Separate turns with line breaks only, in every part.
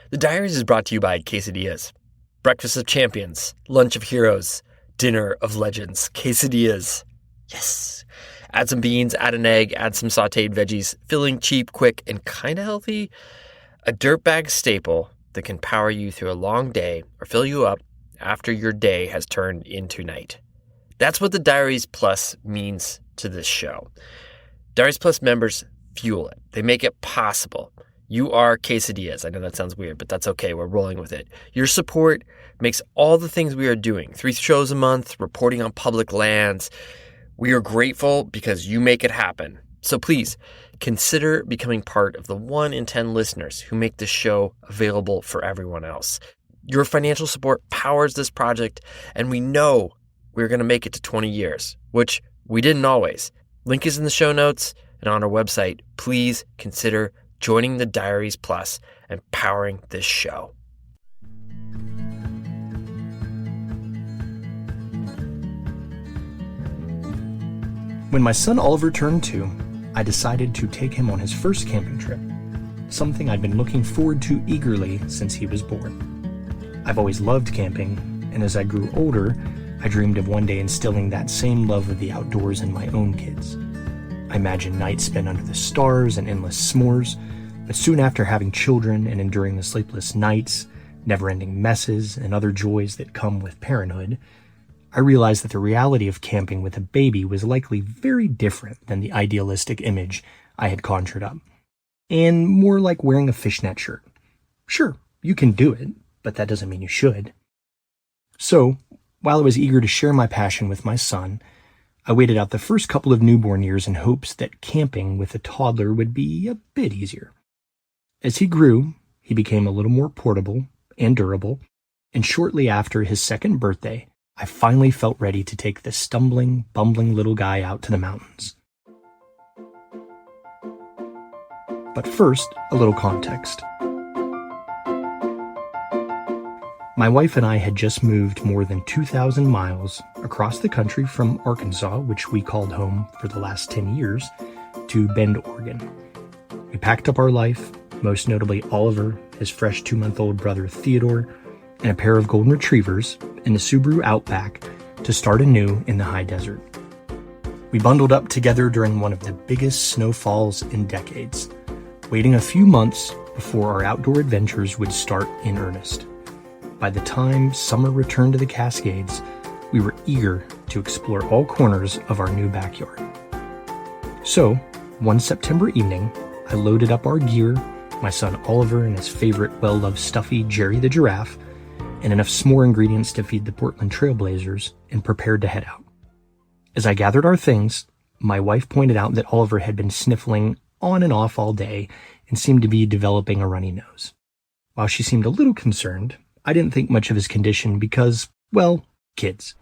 The Diaries is brought to you by Quesadillas. Breakfast of champions, lunch of heroes, dinner of legends, quesadillas. Yes. Add some beans, add an egg, add some sauteed veggies, filling, cheap, quick, and kind of healthy. A dirtbag staple that can power you through a long day or fill you up after your day has turned into night. That's what the Diaries Plus means to this show. Diaries Plus members fuel it. They make it possible. You are quesadillas. I know that sounds weird, but that's okay. We're rolling with it. Your support makes all the things we are doing, 3 shows a month, reporting on public lands. We are grateful because you make it happen. So please consider becoming part of the 1 in 10 listeners who make this show available for everyone else. Your financial support powers this project, and we know we're going to make it to 20 years, which we didn't always. Link is in the show notes and on our website. Please consider joining the Diaries Plus and powering this show.
When my son Oliver turned 2, I decided to take him on his first camping trip, something I'd been looking forward to eagerly since he was born. I've always loved camping, and as I grew older, I dreamed of one day instilling that same love of the outdoors in my own kids. I imagined nights spent under the stars and endless s'mores, but soon after having children and enduring the sleepless nights, never-ending messes, and other joys that come with parenthood, I realized that the reality of camping with a baby was likely very different than the idealistic image I had conjured up, and more like wearing a fishnet shirt. Sure, you can do it, but that doesn't mean you should. So, while I was eager to share my passion with my son, I waited out the first couple of newborn years in hopes that camping with a toddler would be a bit easier. As he grew, he became a little more portable and durable, and shortly after his second birthday, I finally felt ready to take the stumbling, bumbling little guy out to the mountains. But first, a little context. My wife and I had just moved more than 2,000 miles across the country from Arkansas, which we called home for the last 10 years, to Bend, Oregon. We packed up our life, most notably Oliver, his fresh 2-month-old brother Theodore, and a pair of golden retrievers in the Subaru Outback to start anew in the high desert. We bundled up together during one of the biggest snowfalls in decades, waiting a few months before our outdoor adventures would start in earnest. By the time summer returned to the Cascades, we were eager to explore all corners of our new backyard. So, one September evening, I loaded up our gear, my son Oliver and his favorite well-loved stuffy Jerry the giraffe, and enough s'more ingredients to feed the Portland Trailblazers, and prepared to head out. As I gathered our things, my wife pointed out that Oliver had been sniffling on and off all day and seemed to be developing a runny nose. While she seemed a little concerned, I didn't think much of his condition because, well, kids.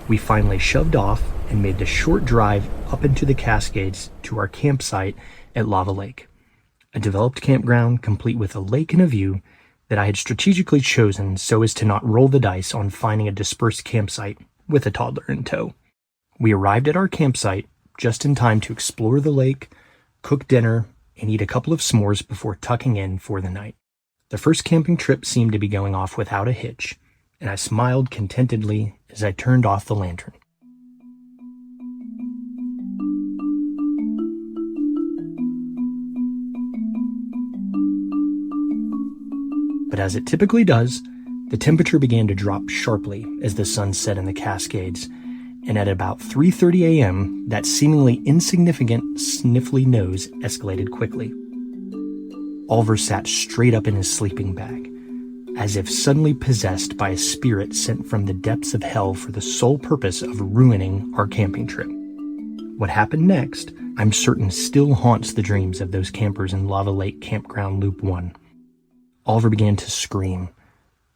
We finally shoved off and made the short drive up into the Cascades to our campsite at Lava Lake, a developed campground complete with a lake and a view that I had strategically chosen so as to not roll the dice on finding a dispersed campsite with a toddler in tow. We arrived at our campsite just in time to explore the lake, cook dinner, and eat a couple of s'mores before tucking in for the night. The first camping trip seemed to be going off without a hitch, and I smiled contentedly as I turned off the lantern. But as it typically does, the temperature began to drop sharply as the sun set in the Cascades, and at about 3:30 a.m., that seemingly insignificant sniffly nose escalated quickly. Oliver sat straight up in his sleeping bag, as if suddenly possessed by a spirit sent from the depths of hell for the sole purpose of ruining our camping trip. What happened next, I'm certain still haunts the dreams of those campers in Lava Lake Campground Loop 1. Oliver began to scream,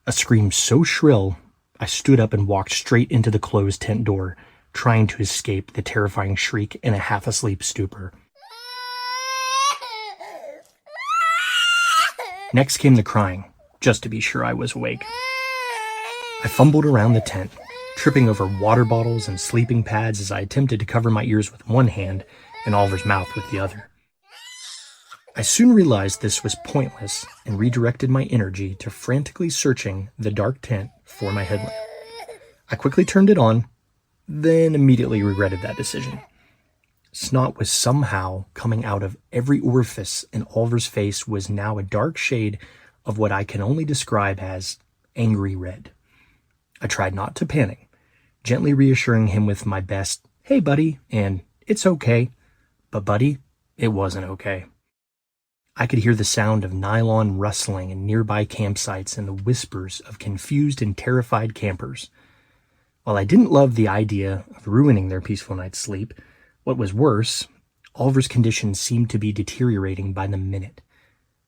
a scream so shrill, I stood up and walked straight into the closed tent door, trying to escape the terrifying shriek in a half-asleep stupor. Next came the crying, just to be sure I was awake. I fumbled around the tent, tripping over water bottles and sleeping pads as I attempted to cover my ears with one hand and Oliver's mouth with the other. I soon realized this was pointless and redirected my energy to frantically searching the dark tent for my headlamp. I quickly turned it on, then immediately regretted that decision. Snot was somehow coming out of every orifice, and Oliver's face was now a dark shade of what I can only describe as angry red. I tried not to panic, gently reassuring him with my best, "Hey, buddy," and "It's okay." But, buddy, it wasn't okay. I could hear the sound of nylon rustling in nearby campsites and the whispers of confused and terrified campers. While I didn't love the idea of ruining their peaceful night's sleep, what was worse, Oliver's condition seemed to be deteriorating by the minute.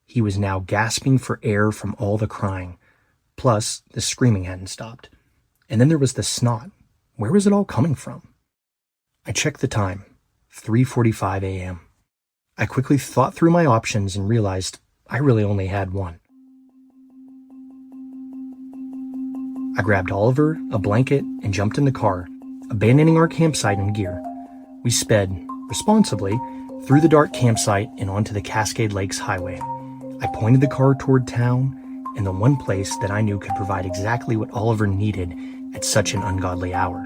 He was now gasping for air from all the crying. Plus, the screaming hadn't stopped. And then there was the snot. Where was it all coming from? I checked the time. 3:45 a.m. I quickly thought through my options and realized I really only had one. I grabbed Oliver, a blanket, and jumped in the car, abandoning our campsite and gear. We sped, responsibly, through the dark campsite and onto the Cascade Lakes Highway. I pointed the car toward town and the one place that I knew could provide exactly what Oliver needed at such an ungodly hour.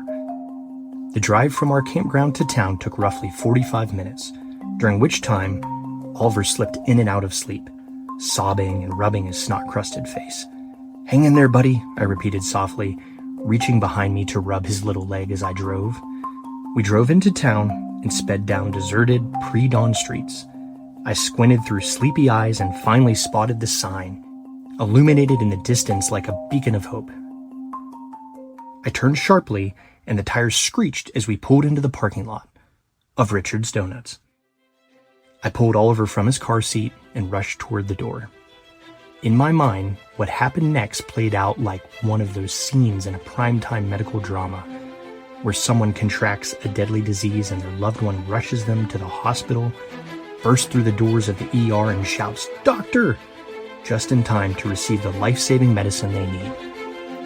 The drive from our campground to town took roughly 45 minutes, during which time Oliver slipped in and out of sleep, sobbing and rubbing his snot-crusted face. "Hang in there, buddy," I repeated softly, reaching behind me to rub his little leg as I drove. We drove into town and sped down deserted, pre-dawn streets. I squinted through sleepy eyes and finally spotted the sign, illuminated in the distance like a beacon of hope. I turned sharply, and the tires screeched as we pulled into the parking lot of Richard's Donuts. I pulled Oliver from his car seat and rushed toward the door. In my mind, what happened next played out like one of those scenes in a primetime medical drama, where someone contracts a deadly disease and their loved one rushes them to the hospital, bursts through the doors of the ER and shouts, "Doctor!" just in time to receive the life-saving medicine they need.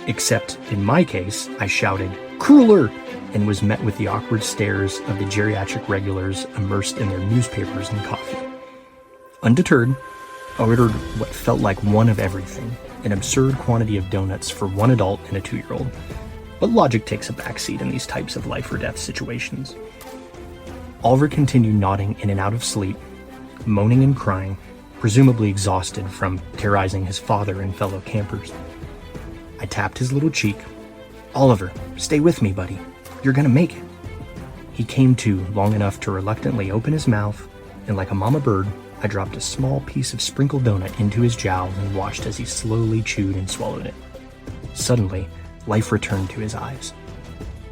Except, in my case, I shouted, "Crueler!" and was met with the awkward stares of the geriatric regulars immersed in their newspapers and coffee. Undeterred, I ordered what felt like one of everything, an absurd quantity of donuts for one adult and a 2-year-old. But logic takes a backseat in these types of life or death situations. Oliver continued nodding in and out of sleep, moaning and crying, presumably exhausted from terrorizing his father and fellow campers. I tapped his little cheek. "Oliver, stay with me, buddy. You're gonna make it." He came to long enough to reluctantly open his mouth, and like a mama bird, I dropped a small piece of sprinkled donut into his jowls and watched as he slowly chewed and swallowed it. Suddenly, life returned to his eyes.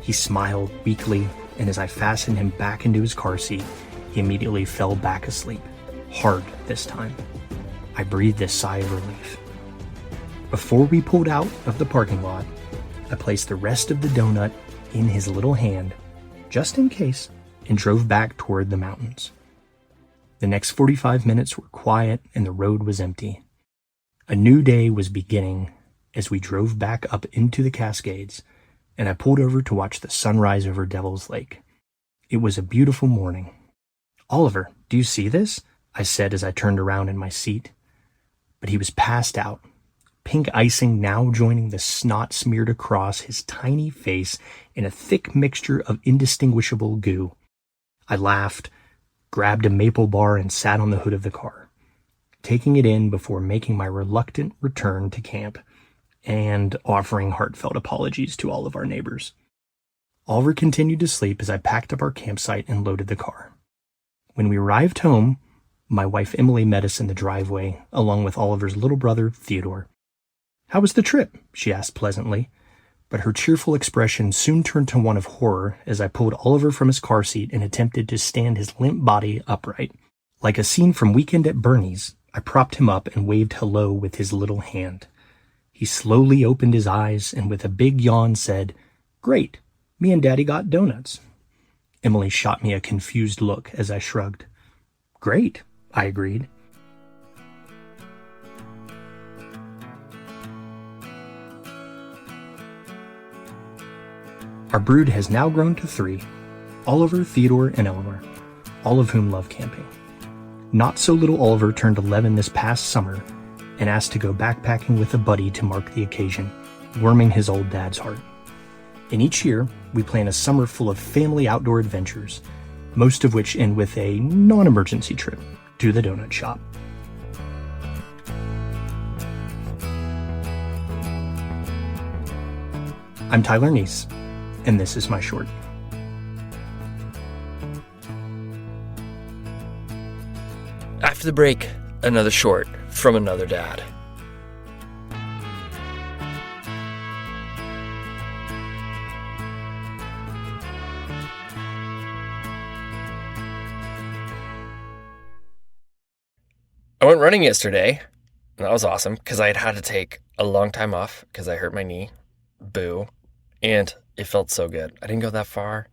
He smiled weakly, and as I fastened him back into his car seat, he immediately fell back asleep, hard this time. I breathed a sigh of relief. Before we pulled out of the parking lot, I placed the rest of the donut in his little hand, just in case, and drove back toward the mountains. The next 45 minutes were quiet and the road was empty. A new day was beginning as we drove back up into the Cascades, and I pulled over to watch the sunrise over Devil's Lake. It was a beautiful morning. "Oliver, do you see this?" I said as I turned around in my seat. But he was passed out, pink icing now joining the snot smeared across his tiny face in a thick mixture of indistinguishable goo. I laughed, grabbed a maple bar, and sat on the hood of the car, taking it in before making my reluctant return to camp and offering heartfelt apologies to all of our neighbors. Oliver continued to sleep as I packed up our campsite and loaded the car. When we arrived home, my wife Emily met us in the driveway, along with Oliver's little brother, Theodore. "How was the trip?" she asked pleasantly, but her cheerful expression soon turned to one of horror as I pulled Oliver from his car seat and attempted to stand his limp body upright. Like a scene from Weekend at Bernie's, I propped him up and waved hello with his little hand. He slowly opened his eyes and with a big yawn said, "Great, me and Daddy got donuts." Emily shot me a confused look as I shrugged. "Great," I agreed. Our brood has now grown to 3, Oliver, Theodore, and Eleanor, all of whom love camping. Not-so-little Oliver turned 11 this past summer and asked to go backpacking with a buddy to mark the occasion, warming his old dad's heart. And each year, we plan a summer full of family outdoor adventures, most of which end with a non-emergency trip to the donut shop. I'm Tyler Neese, and this is my short.
After the break, another short from another dad. I went running yesterday, and that was awesome because I had to take a long time off because I hurt my knee. Boo. And it felt so good. I didn't go that far,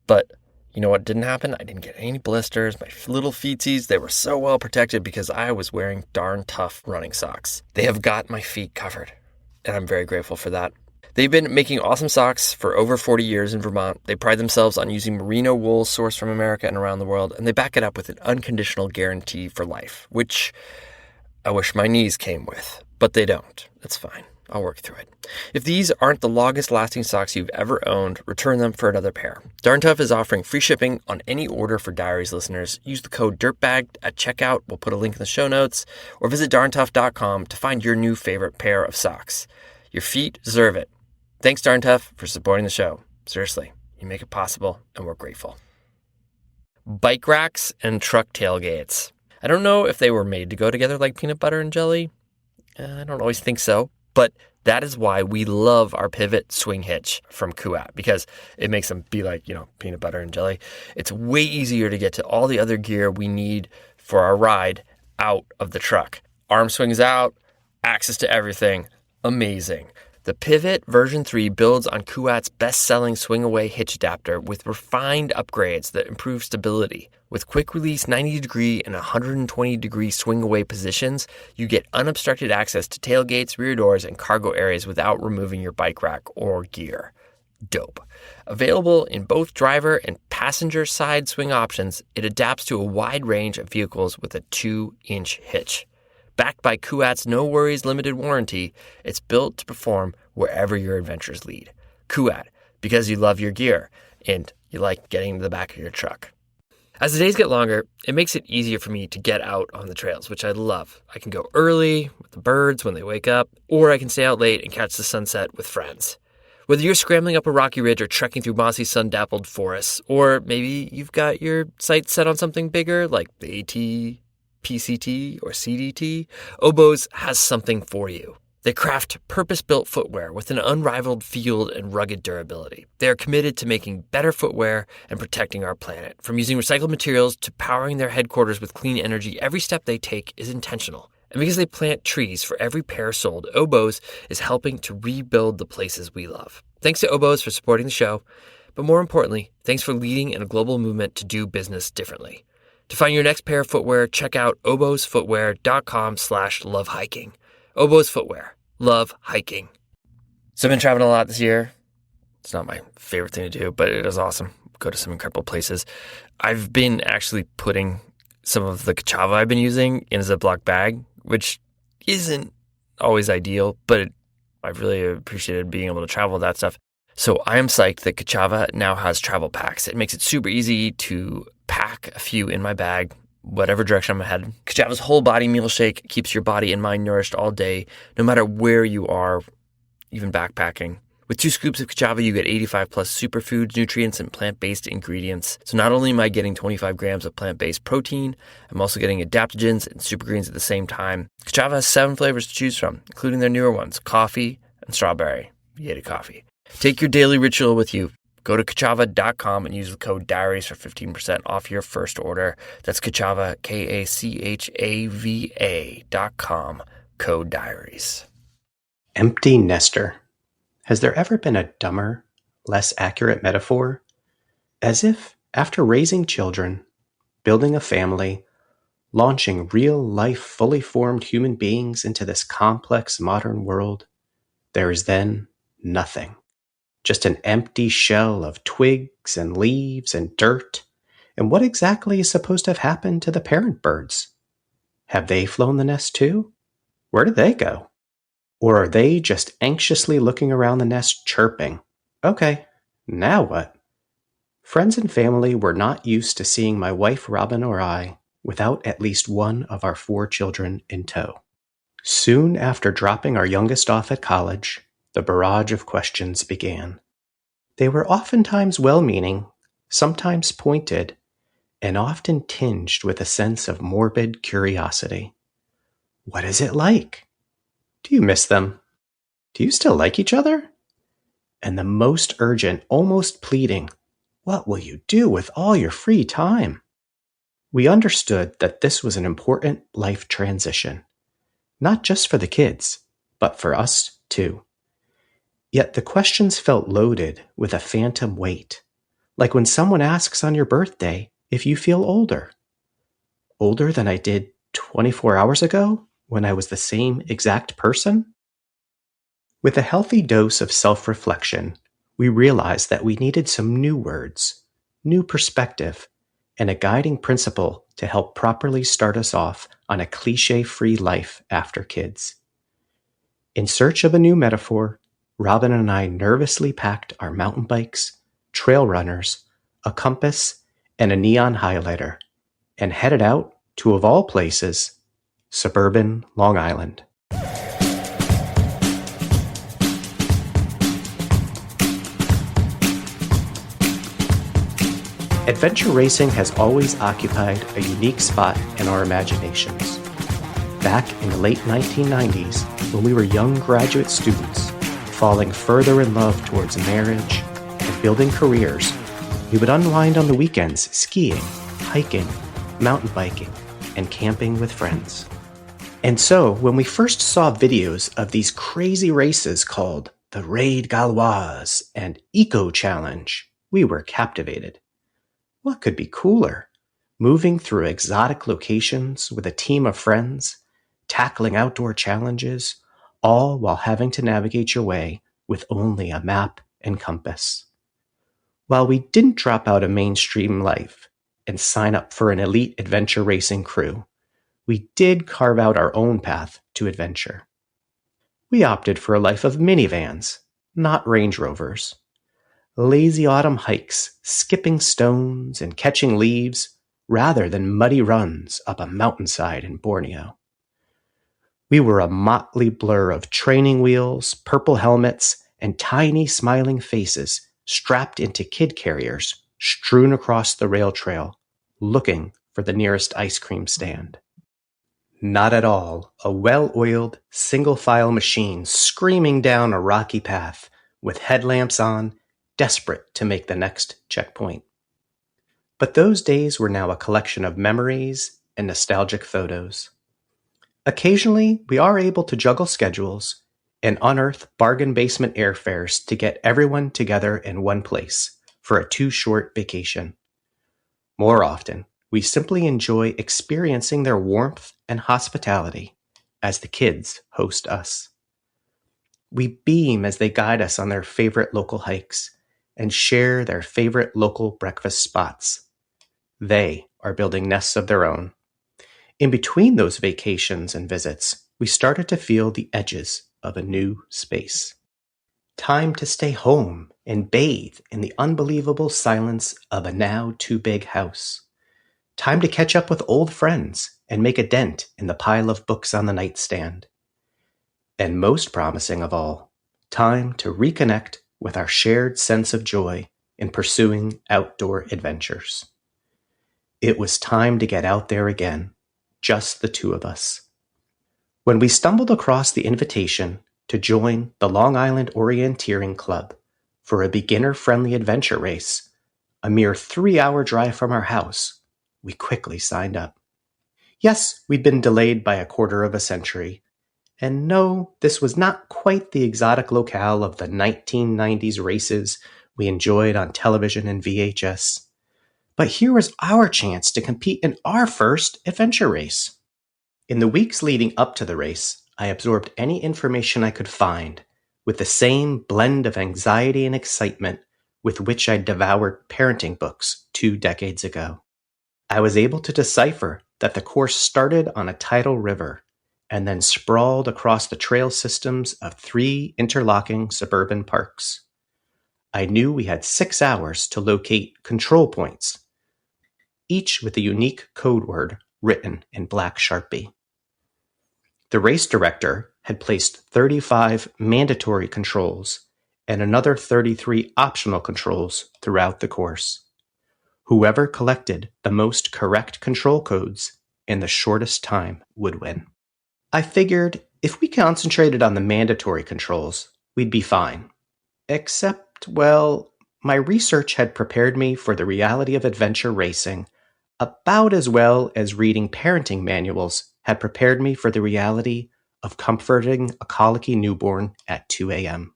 but you know what didn't happen? I didn't get any blisters. My little feetsies, they were so well protected because I was wearing darn tough running socks. They have got my feet covered, and I'm very grateful for that. They've been making awesome socks for over 40 years in Vermont. They pride themselves on using merino wool sourced from America and around the world, and they back it up with an unconditional guarantee for life, which I wish my knees came with, but they don't. It's fine. I'll work through it. If these aren't the longest lasting socks you've ever owned, return them for another pair. Darn Tough is offering free shipping on any order for Diaries listeners. Use the code DIRTBAG at checkout. We'll put a link in the show notes, or visit darntough.com to find your new favorite pair of socks. Your feet deserve it. Thanks, Darn Tough, for supporting the show. Seriously, you make it possible, and we're grateful. Bike racks and truck tailgates. I don't know if they were made to go together like peanut butter and jelly. I don't always think so. But that is why we love our pivot swing hitch from Kuat, because it makes them be like, peanut butter and jelly. It's way easier to get to all the other gear we need for our ride out of the truck. Arm swings out, access to everything. Amazing. The Pivot version 3 builds on Kuat's best-selling swing-away hitch adapter with refined upgrades that improve stability. With quick-release 90-degree and 120-degree swing-away positions, you get unobstructed access to tailgates, rear doors, and cargo areas without removing your bike rack or gear. Dope. Available in both driver and passenger side swing options, it adapts to a wide range of vehicles with a 2-inch hitch. Backed by Kuat's No Worries limited warranty, it's built to perform wherever your adventures lead. Kuat, because you love your gear and you like getting to the back of your truck. As the days get longer, it makes it easier for me to get out on the trails, which I love. I can go early with the birds when they wake up, or I can stay out late and catch the sunset with friends. Whether you're scrambling up a rocky ridge or trekking through mossy, sun-dappled forests, or maybe you've got your sights set on something bigger like the AT, PCT, or CDT, Oboz has something for you. They craft purpose-built footwear with an unrivaled feel and rugged durability. They are committed to making better footwear and protecting our planet. From using recycled materials to powering their headquarters with clean energy, every step they take is intentional. And because they plant trees for every pair sold, Oboz is helping to rebuild the places we love. Thanks to Oboz for supporting the show, but more importantly, thanks for leading in a global movement to do business differently. To find your next pair of footwear, check out obozfootwear.com/lovehiking. Oboz Footwear. Love hiking. So I've been traveling a lot this year. It's not my favorite thing to do, but it is awesome. Go to some incredible places. I've been actually putting some of the cassava I've been using in a Ziploc bag, which isn't always ideal, but I've really appreciated being able to travel with that stuff. So I am psyched that Cassava now has travel packs. It makes it super easy to pack a few in my bag, whatever direction I'm headed. Cassava's whole body meal shake keeps your body and mind nourished all day, no matter where you are, even backpacking. With 2 scoops of Cassava, you get 85 plus superfoods, nutrients, and plant-based ingredients. So not only am I getting 25 grams of plant-based protein, I'm also getting adaptogens and supergreens at the same time. Cassava has 7 flavors to choose from, including their newer ones, coffee and strawberry. Yeti coffee. Take your daily ritual with you. Go to kachava.com and use the code DIARIES for 15% off your first order. That's Kachava, KACHAVA.com, code DIARIES.
Empty nester. Has there ever been a dumber, less accurate metaphor? As if, after raising children, building a family, launching real-life, fully formed human beings into this complex modern world, there is then nothing. Just an empty shell of twigs and leaves and dirt And what exactly is supposed to have happened to the parent birds? Have they flown the nest too? Where did they go? Or are they just anxiously looking around the nest chirping? Okay, now what? Friends and family were not used to seeing my wife Robin or I without at least one of our 4 children in tow. Soon after dropping our youngest off at college, the barrage of questions began. They were oftentimes well-meaning, sometimes pointed, and often tinged with a sense of morbid curiosity. What is it like? Do you miss them? Do you still like each other? And the most urgent, almost pleading, what will you do with all your free time? We understood that this was an important life transition, not just for the kids, but for us too. Yet the questions felt loaded with a phantom weight, like when someone asks on your birthday if you feel older. Older than I did 24 hours ago when I was the same exact person? With a healthy dose of self-reflection, we realized that we needed some new words, new perspective, and a guiding principle to help properly start us off on a cliche-free life after kids. In search of a new metaphor, Robin and I nervously packed our mountain bikes, trail runners, a compass, and a neon highlighter, and headed out to, of all places, suburban Long Island. Adventure racing has always occupied a unique spot in our imaginations. Back in the late 1990s, when we were young graduate students, falling further in love towards marriage and building careers, we would unwind on the weekends skiing, hiking, mountain biking, and camping with friends. And so, when we first saw videos of these crazy races called the Raid Gauloise and Eco Challenge, we were captivated. What could be cooler? Moving through exotic locations with a team of friends, tackling outdoor challenges, all while having to navigate your way with only a map and compass. While we didn't drop out of mainstream life and sign up for an elite adventure racing crew, we did carve out our own path to adventure. We opted for a life of minivans, not Range Rovers. Lazy autumn hikes, skipping stones and catching leaves, rather than muddy runs up a mountainside in Borneo. We were a motley blur of training wheels, purple helmets, and tiny smiling faces strapped into kid carriers strewn across the rail trail, looking for the nearest ice cream stand. Not at all a well-oiled, single-file machine screaming down a rocky path with headlamps on, desperate to make the next checkpoint. But those days were now a collection of memories and nostalgic photos. Occasionally, we are able to juggle schedules and unearth bargain basement airfares to get everyone together in one place for a too-short vacation. More often, we simply enjoy experiencing their warmth and hospitality as the kids host us. We beam as they guide us on their favorite local hikes and share their favorite local breakfast spots. They are building nests of their own. In between those vacations and visits, we started to feel the edges of a new space. Time to stay home and bathe in the unbelievable silence of a now too big house. Time to catch up with old friends and make a dent in the pile of books on the nightstand. And most promising of all, time to reconnect with our shared sense of joy in pursuing outdoor adventures. It was time to get out there again, just the two of us. When we stumbled across the invitation to join the Long Island Orienteering Club for a beginner-friendly adventure race, a mere 3-hour drive from our house, we quickly signed up. Yes, we'd been delayed by a quarter of a century, and no, this was not quite the exotic locale of the 1990s races we enjoyed on television and VHS. But here was our chance to compete in our first adventure race. In the weeks leading up to the race, I absorbed any information I could find with the same blend of anxiety and excitement with which I devoured parenting books 2 decades ago. I was able to decipher that the course started on a tidal river and then sprawled across the trail systems of 3 interlocking suburban parks. I knew we had 6 hours to locate control points, each with a unique code word written in black Sharpie. The race director had placed 35 mandatory controls and another 33 optional controls throughout the course. Whoever collected the most correct control codes in the shortest time would win. I figured if we concentrated on the mandatory controls, we'd be fine. Except, well, my research had prepared me for the reality of adventure racing about as well as reading parenting manuals had prepared me for the reality of comforting a colicky newborn at 2 a.m.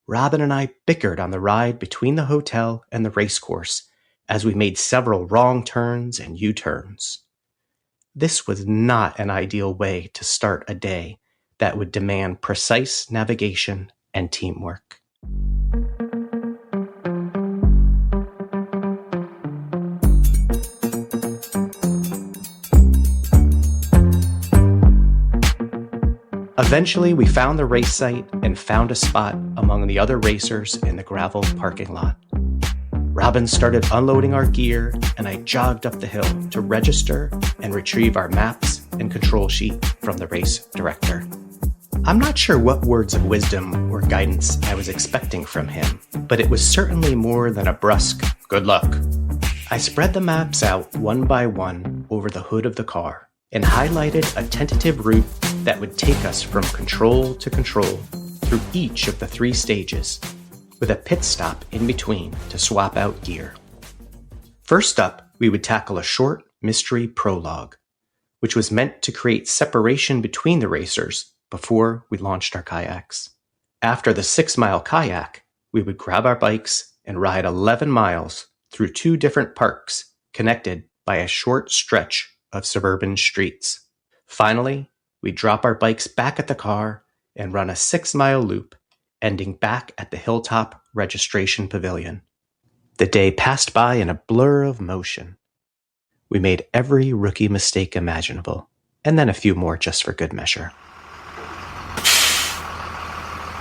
Robin and I bickered on the ride between the hotel and the racecourse as we made several wrong turns and U-turns. This was not an ideal way to start a day that would demand precise navigation and teamwork. Eventually, we found the race site and found a spot among the other racers in the gravel parking lot. Robin started unloading our gear, and I jogged up the hill to register and retrieve our maps and control sheet from the race director. I'm not sure what words of wisdom or guidance I was expecting from him, but it was certainly more than a brusque "good luck." I spread the maps out one by one over the hood of the car and highlighted a tentative route that would take us from control to control through each of the 3 stages, with a pit stop in between to swap out gear. First up, we would tackle a short mystery prologue, which was meant to create separation between the racers before we launched our kayaks. After the 6-mile kayak, we would grab our bikes and ride 11 miles through 2 different parks connected by a short stretch of suburban streets. Finally, we'd drop our bikes back at the car and run a 6-mile loop, ending back at the Hilltop Registration Pavilion. The day passed by in a blur of motion. We made every rookie mistake imaginable, and then a few more just for good measure.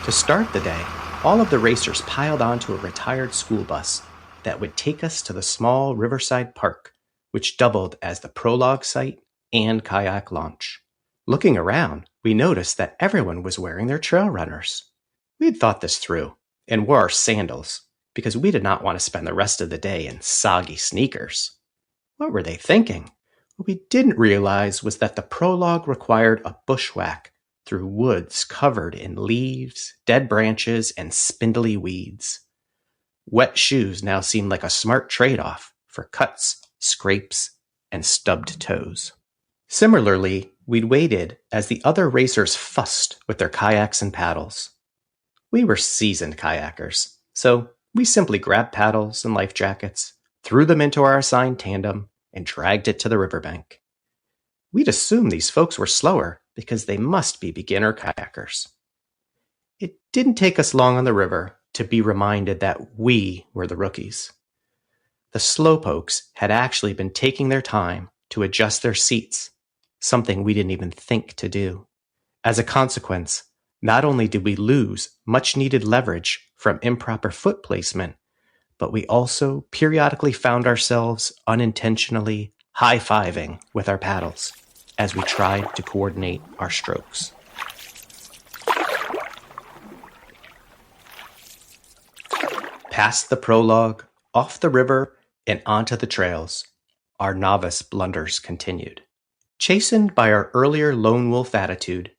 To start the day, all of the racers piled onto a retired school bus that would take us to the small riverside park, which doubled as the prologue site and kayak launch. Looking around, we noticed that everyone was wearing their trail runners. We had thought this through and wore our sandals because we did not want to spend the rest of the day in soggy sneakers. What were they thinking? What we didn't realize was that the prologue required a bushwhack through woods covered in leaves, dead branches, and spindly weeds. Wet shoes now seemed like a smart trade-off for cuts, scrapes, and stubbed toes. Similarly, we'd waited as the other racers fussed with their kayaks and paddles. We were seasoned kayakers, so we simply grabbed paddles and life jackets, threw them into our assigned tandem, and dragged it to the riverbank. We'd assumed these folks were slower because they must be beginner kayakers. It didn't take us long on the river to be reminded that we were the rookies. The slowpokes had actually been taking their time to adjust their seats, something we didn't even think to do. As a consequence, not only did we lose much-needed leverage from improper foot placement, but we also periodically found ourselves unintentionally high-fiving with our paddles as we tried to coordinate our strokes. Past the prologue, off the river, and onto the trails, our novice blunders continued. Chastened by our earlier lone wolf attitude,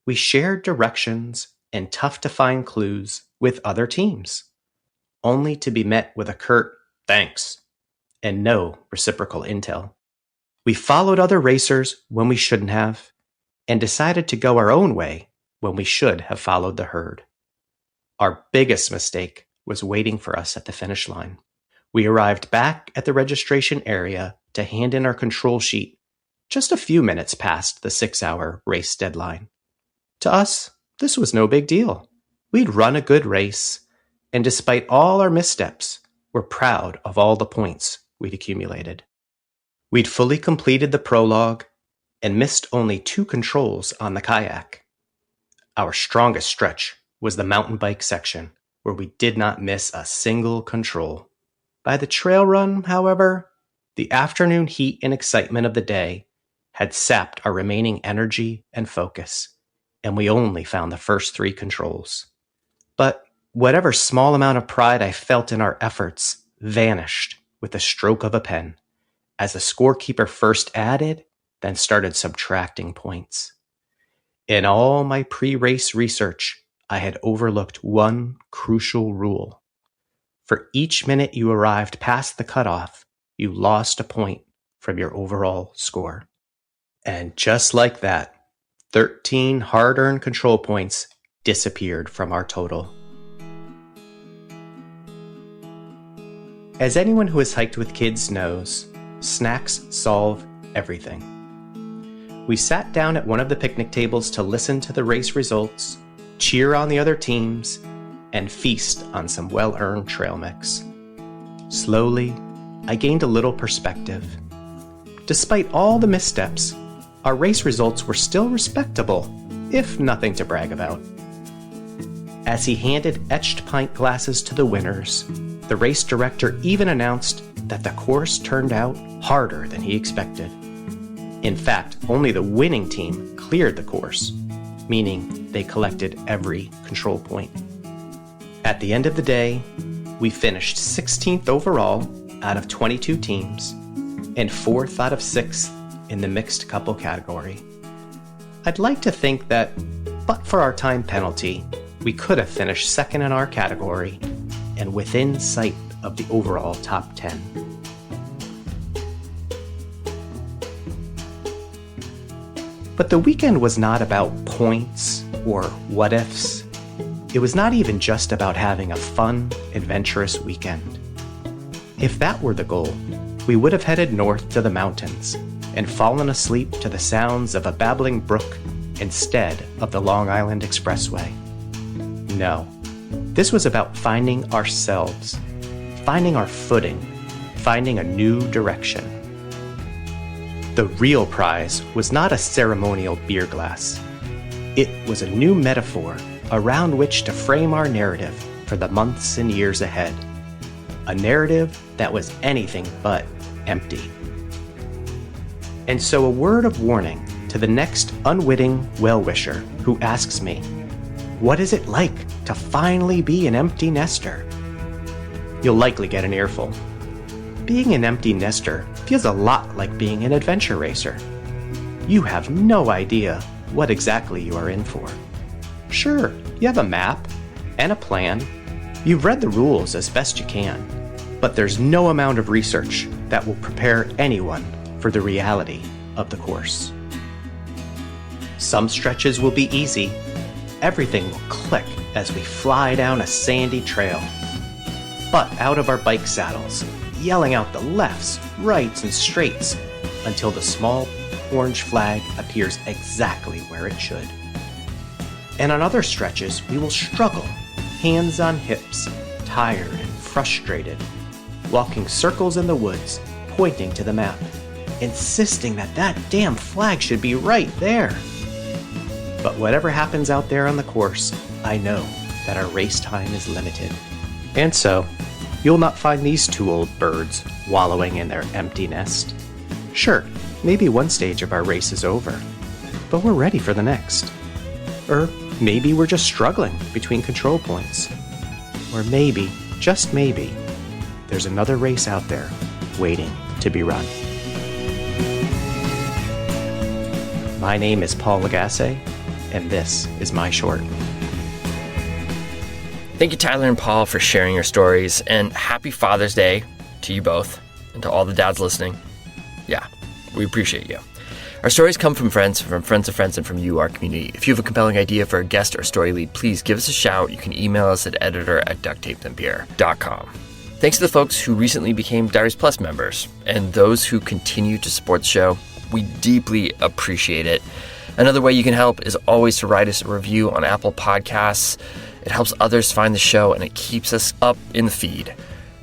we shared directions and tough-to-find clues with other teams, only to be met with a curt "thanks" and no reciprocal intel. We followed other racers when we shouldn't have, and decided to go our own way when we should have followed the herd. Our biggest mistake was waiting for us at the finish line. We arrived back at the registration area to hand in our control sheet just a few minutes past the 6-hour race deadline. To us, this was no big deal. We'd run a good race, and despite all our missteps, we're proud of all the points we'd accumulated. We'd fully completed the prologue and missed only 2 controls on the kayak. Our strongest stretch was the mountain bike section, where we did not miss a single control. By the trail run, however, the afternoon heat and excitement of the day had sapped our remaining energy and focus, and we only found the first 3 controls. But whatever small amount of pride I felt in our efforts vanished with the stroke of a pen, as the scorekeeper first added, then started subtracting points. In all my pre-race research, I had overlooked one crucial rule. For each minute you arrived past the cutoff, you lost a point from your overall score. And just like that, 13 hard-earned control points disappeared from our total. As anyone who has hiked with kids knows, snacks solve everything. We sat down at one of the picnic tables to listen to the race results, cheer on the other teams, and feast on some well-earned trail mix. Slowly, I gained a little perspective. Despite all the missteps, our race results were still respectable, if nothing to brag about. As he handed etched pint glasses to the winners, the race director even announced that the course turned out harder than he expected. In fact, only the winning team cleared the course, meaning they collected every control point. At the end of the day, we finished 16th overall out of 22 teams and 4th out of 6th in the mixed couple category. I'd like to think that, but for our time penalty, we could have finished 2nd in our category and within sight of the overall top 10. But the weekend was not about points or what-ifs. It was not even just about having a fun, adventurous weekend. If that were the goal, we would have headed north to the mountains and fallen asleep to the sounds of a babbling brook instead of the Long Island Expressway. No, this was about finding ourselves, finding our footing, finding a new direction. The real prize was not a ceremonial beer glass. It was a new metaphor around which to frame our narrative for the months and years ahead. A narrative that was anything but empty. And so a word of warning to the next unwitting well-wisher who asks me, what is it like to finally be an empty nester? You'll likely get an earful. Being an empty nester feels a lot like being an adventure racer. You have no idea what exactly you are in for. Sure, you have a map and a plan. You've read the rules as best you can, but there's no amount of research that will prepare anyone for the reality of the course. Some stretches will be easy. Everything will click as we fly down a sandy trail. But out of our bike saddles, yelling out the lefts, rights, and straights until the small orange flag appears exactly where it should. And on other stretches, we will struggle, hands on hips, tired and frustrated, walking circles in the woods, pointing to the map, insisting that that damn flag should be right there. But whatever happens out there on the course, I know that our race time is limited. And so, you'll not find these 2 old birds wallowing in their empty nest. Sure, maybe one stage of our race is over, but we're ready for the next. Or maybe we're just struggling between control points. Or maybe, just maybe, there's another race out there waiting to be run. My name is Paul Lagasse, and this is my short.
Thank you, Tyler and Paul, for sharing your stories, and happy Father's Day to you both and to all the dads listening. Yeah, we appreciate you. Our stories come from friends of friends, and from you, our community. If you have a compelling idea for a guest or story lead, please give us a shout. You can email us at editor@ducktapedandbeer.com. Thanks to the folks who recently became Diaries Plus members and those who continue to support the show. We deeply appreciate it. Another way you can help is always to write us a review on Apple Podcasts. It helps others find the show and it keeps us up in the feed.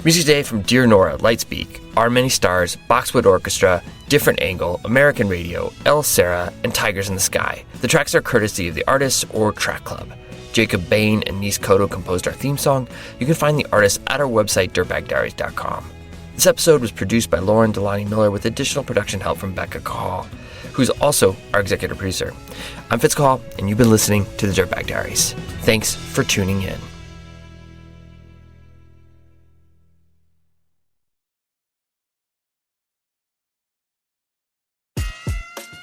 Music today from Dear Nora, Lightspeak, Our Many Stars, Boxwood Orchestra, Different Angle, American Radio, El Sarah, and Tigers in the Sky. The tracks are courtesy of the artists or Track Club. Jacob Bain and Nis Cotto composed our theme song. You can find the artists at our website, dirtbagdiaries.com. This episode was produced by Lauren Delaney Miller with additional production help from Becca Call, who's also our executive producer. I'm Fitz Call, and you've been listening to the Dirtbag Diaries. Thanks for tuning in.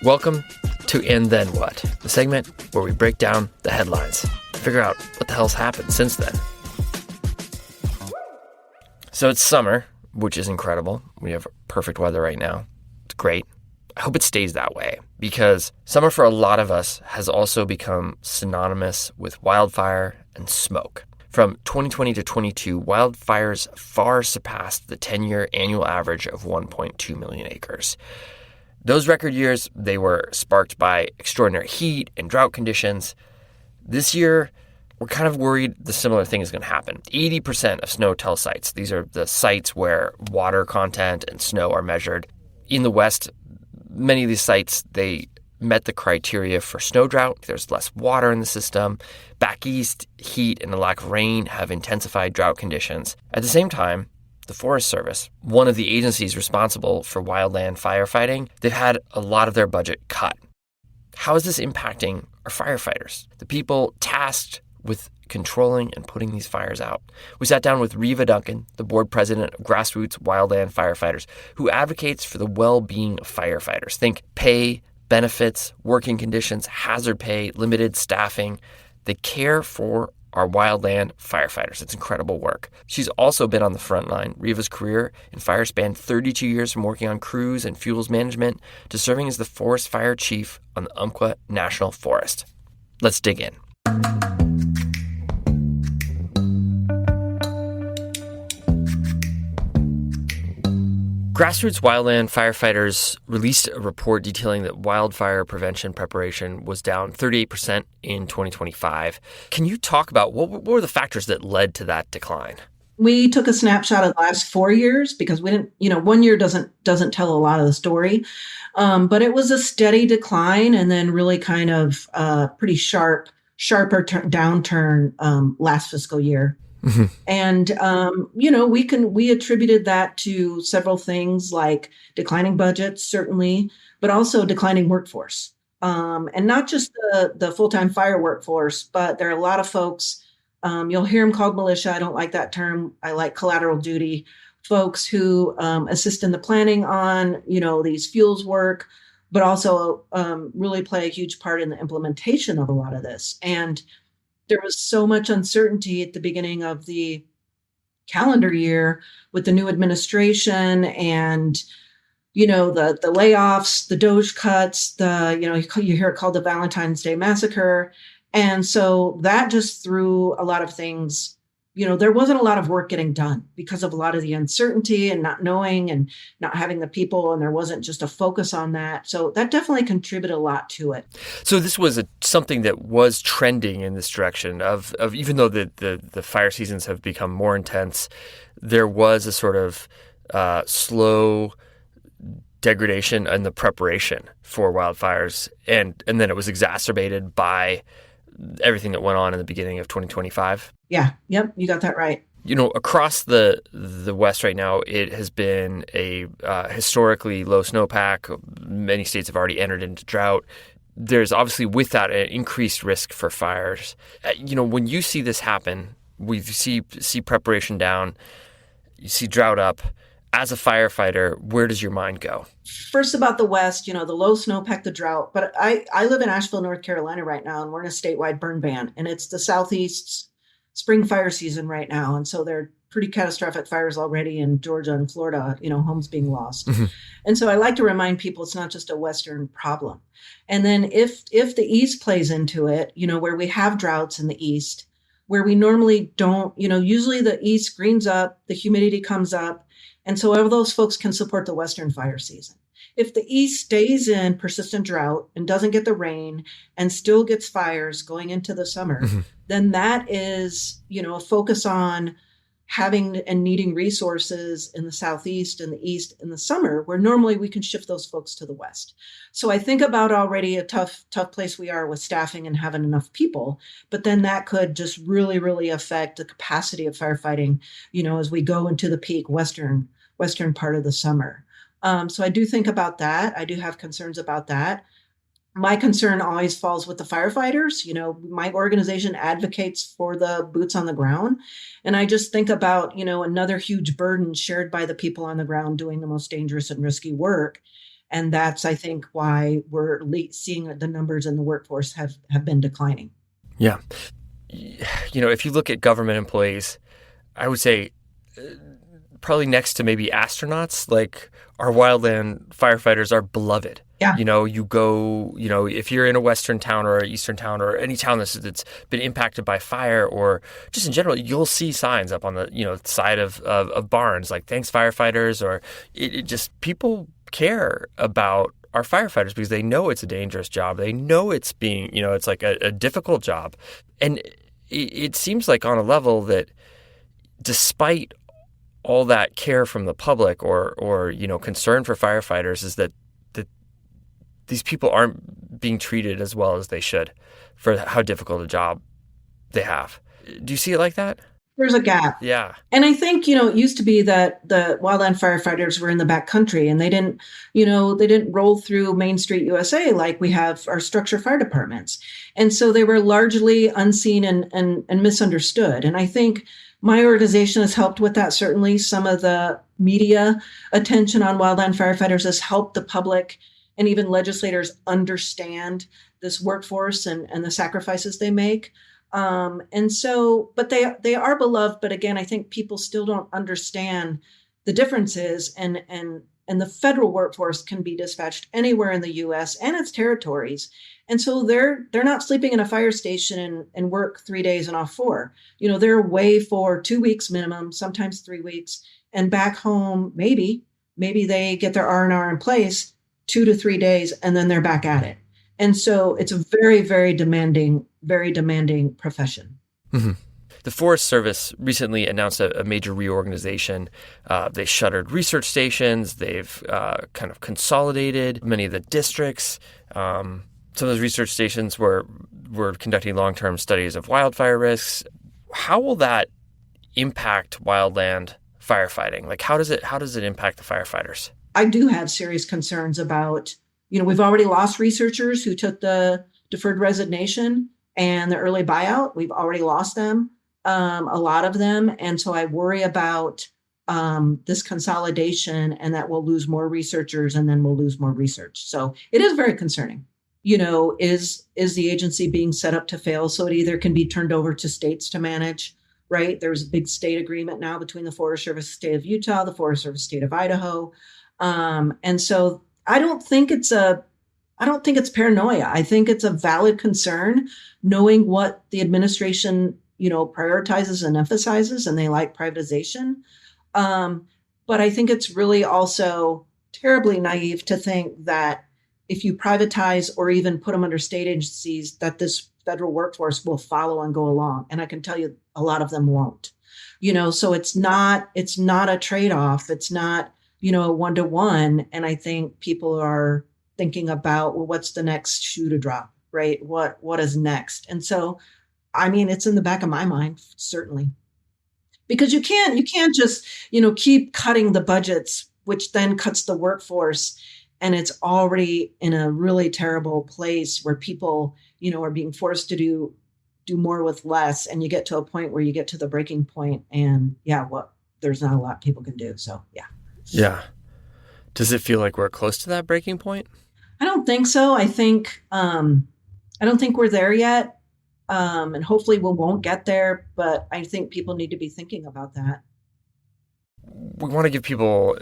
Welcome to And Then What, the segment where we break down the headlines and figure out what the hell's happened since then. So it's summer, which is incredible. We have perfect weather right now. It's great. I hope it stays that way because summer for a lot of us has also become synonymous with wildfire and smoke. From 2020 to 22, wildfires far surpassed the 10-year annual average of 1.2 million acres. Those record years, they were sparked by extraordinary heat and drought conditions. This year, we're kind of worried the similar thing is going to happen. 80% of snow tell sites, these are the sites where water content and snow are measured. In the West, many of these sites, they met the criteria for snow drought. There's less water in the system. Back east, heat and the lack of rain have intensified drought conditions. At the same time, the Forest Service, one of the agencies responsible for wildland firefighting, they've had a lot of their budget cut. How is this impacting our firefighters, the people tasked with controlling and putting these fires out? We sat down with Reva Duncan, the board president of Grassroots Wildland Firefighters, who advocates for the well-being of firefighters. Think pay, benefits, working conditions, hazard pay, limited staffing. They care for our wildland firefighters. It's incredible work. She's also been on the front line. Reva's career in fire spanned 32 years from working on crews and fuels management to serving as the forest fire chief on the Umpqua National Forest. Let's dig in. Grassroots Wildland Firefighters released a report detailing that wildfire prevention preparation was down 38% in 2025. Can you talk about what were the factors that led to that decline?
We took a snapshot of the last 4 years because we didn't, 1 year doesn't tell a lot of the story. But it was a steady decline and then really kind of pretty sharper downturn last fiscal year. Mm-hmm. And, we attributed that to several things like declining budgets, certainly, but also declining workforce. And not just the full-time fire workforce, but there are a lot of folks, you'll hear them called militia. I don't like that term. I like collateral duty folks who assist in the planning on, these fuels work, but also really play a huge part in the implementation of a lot of this. And there was so much uncertainty at the beginning of the calendar year with the new administration and, the layoffs, the Doge cuts, you hear it called the Valentine's Day Massacre. And so that just threw a lot of things, there wasn't a lot of work getting done because of a lot of the uncertainty and not knowing and not having the people. And there wasn't just a focus on that. So that definitely contributed a lot to it.
So this was something that was trending in this direction of even though the fire seasons have become more intense, there was a sort of slow degradation in the preparation for wildfires. And then it was exacerbated by everything that went on in the beginning of 2025.
Yeah. Yep. You got that right.
Across the West right now, it has been a historically low snowpack. Many states have already entered into drought. There's obviously with that an increased risk for fires. When you see this happen, we see preparation down, you see drought up. As a firefighter, where does your mind go?
First about the West, the low snowpack, the drought. But I live in Asheville, North Carolina right now, and we're in a statewide burn ban. And it's the Southeast's spring fire season right now. And so there are pretty catastrophic fires already in Georgia and Florida, homes being lost. Mm-hmm. And so I like to remind people it's not just a Western problem. And then if the East plays into it, where we have droughts in the East, where we normally don't, usually the East greens up, the humidity comes up. And so all those folks can support the Western fire season. If the East stays in persistent drought and doesn't get the rain and still gets fires going into the summer, mm-hmm. then that is, a focus on having and needing resources in the Southeast and the East in the summer, where normally we can shift those folks to the West. So I think about already a tough place we are with staffing and having enough people, but then that could just really, really affect the capacity of firefighting, as we go into the peak Western part of the summer. So I do think about that. I do have concerns about that. My concern always falls with the firefighters. My organization advocates for the boots on the ground. And I just think about, another huge burden shared by the people on the ground doing the most dangerous and risky work. And that's, I think, why we're seeing the numbers in the workforce have been declining.
Yeah. If you look at government employees, I would say probably next to maybe astronauts, like our wildland firefighters are beloved.
Yeah.
You go, if you're in a Western town or an Eastern town or any town that's been impacted by fire or just in general, you'll see signs up on the, side of barns like thanks firefighters, or it just people care about our firefighters because they know it's a dangerous job. They know it's being, it's like a difficult job. And it seems like on a level that despite all that care from the public or concern for firefighters is that these people aren't being treated as well as they should for how difficult a job they have. Do you see it like that?
There's a gap.
Yeah.
And I think, it used to be that the wildland firefighters were in the back country and they didn't roll through Main Street USA like we have our structure fire departments. And so they were largely unseen and misunderstood. And I think my organization has helped with that. Certainly some of the media attention on wildland firefighters has helped the public and even legislators understand this workforce and the sacrifices they make. And so, but they are beloved. But again, I think people still don't understand the differences, and the federal workforce can be dispatched anywhere in the U.S. and its territories. And so they're not sleeping in a fire station and work 3 days and off 4. They're away for 2 weeks minimum, sometimes 3 weeks, and back home, maybe they get their R&R in place 2 to 3 days, and then they're back at it. And so it's a very, very demanding profession.
Mm-hmm. The Forest Service recently announced a major reorganization. They shuttered research stations. They've kind of consolidated many of the districts. Some of those research stations were conducting long-term studies of wildfire risks. How will that impact wildland firefighting? Like, how does it impact the firefighters?
I do have serious concerns about, we've already lost researchers who took the deferred resignation and the early buyout. We've already lost them, a lot of them. And so I worry about this consolidation and that we'll lose more researchers and then we'll lose more research. So it is very concerning. Is the agency being set up to fail? So it either can be turned over to states to manage, right? There's a big state agreement now between the Forest Service state of Utah, the Forest Service state of Idaho. And so I don't think it's paranoia. I think it's a valid concern, knowing what the administration, prioritizes and emphasizes, and they like privatization. But I think it's really also terribly naive to think that if you privatize or even put them under state agencies, that this federal workforce will follow and go along. And I can tell you a lot of them won't. So it's not a trade-off. It's not, a 1-to-1. And I think people are thinking about, well, what's the next shoe to drop, right? What is next? And so, it's in the back of my mind, certainly, because you can't just, keep cutting the budgets, which then cuts the workforce. And it's already in a really terrible place where people, are being forced to do more with less. And you get to a point where you get to the breaking point and there's not a lot people can do. So, yeah.
Yeah. Does it feel like we're close to that breaking point?
I don't think so. I don't think we're there yet. And hopefully we won't get there, but I think people need to be thinking about that.
We want to give people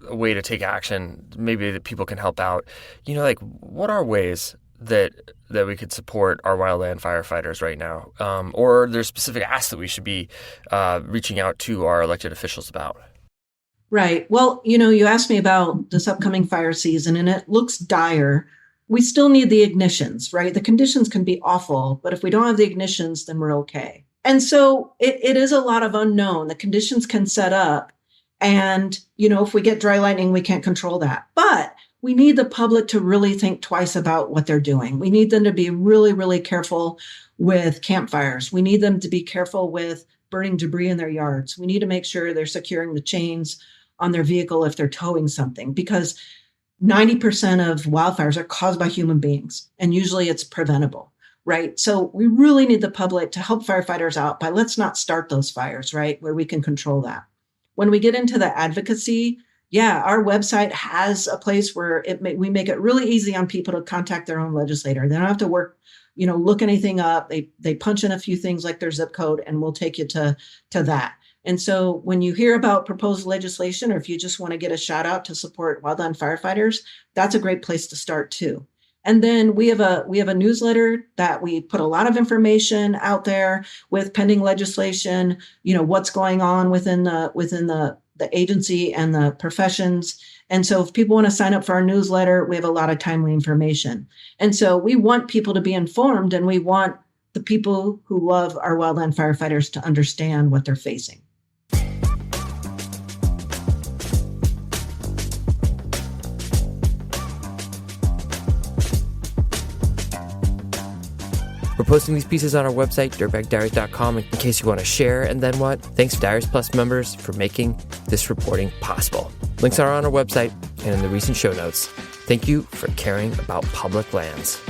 a way to take action, maybe that people can help out. What are ways that we could support our wildland firefighters right now? Or there's specific asks that we should be reaching out to our elected officials about?
Right. Well, you asked me about this upcoming fire season, and it looks dire. We still need the ignitions, right? The conditions can be awful, but if we don't have the ignitions, then we're okay. And so it is a lot of unknown. The conditions can set up. And, if we get dry lightning, we can't control that. But we need the public to really think twice about what they're doing. We need them to be really, really careful with campfires. We need them to be careful with burning debris in their yards. We need to make sure they're securing the chains on their vehicle if they're towing something, because 90% of wildfires are caused by human beings, and usually it's preventable. Right. So we really need the public to help firefighters out by let's not start those fires, right, where we can control that. When we get into the advocacy, our website has a place where we make it really easy on people to contact their own legislator. They don't have to work, look anything up. They punch in a few things like their zip code, and we'll take you to that. And so when you hear about proposed legislation, or if you just want to get a shout out to support wildland firefighters, that's a great place to start too. And then we have a newsletter that we put a lot of information out there with pending legislation, what's going on within the agency and the professions. And so if people want to sign up for our newsletter, we have a lot of timely information. And so we want people to be informed, and we want the people who love our wildland firefighters to understand what they're facing.
We're posting these pieces on our website, dirtbagdiaries.com, in case you want to share. And then what? Thanks to Diaries Plus members for making this reporting possible. Links are on our website and in the recent show notes. Thank you for caring about public lands.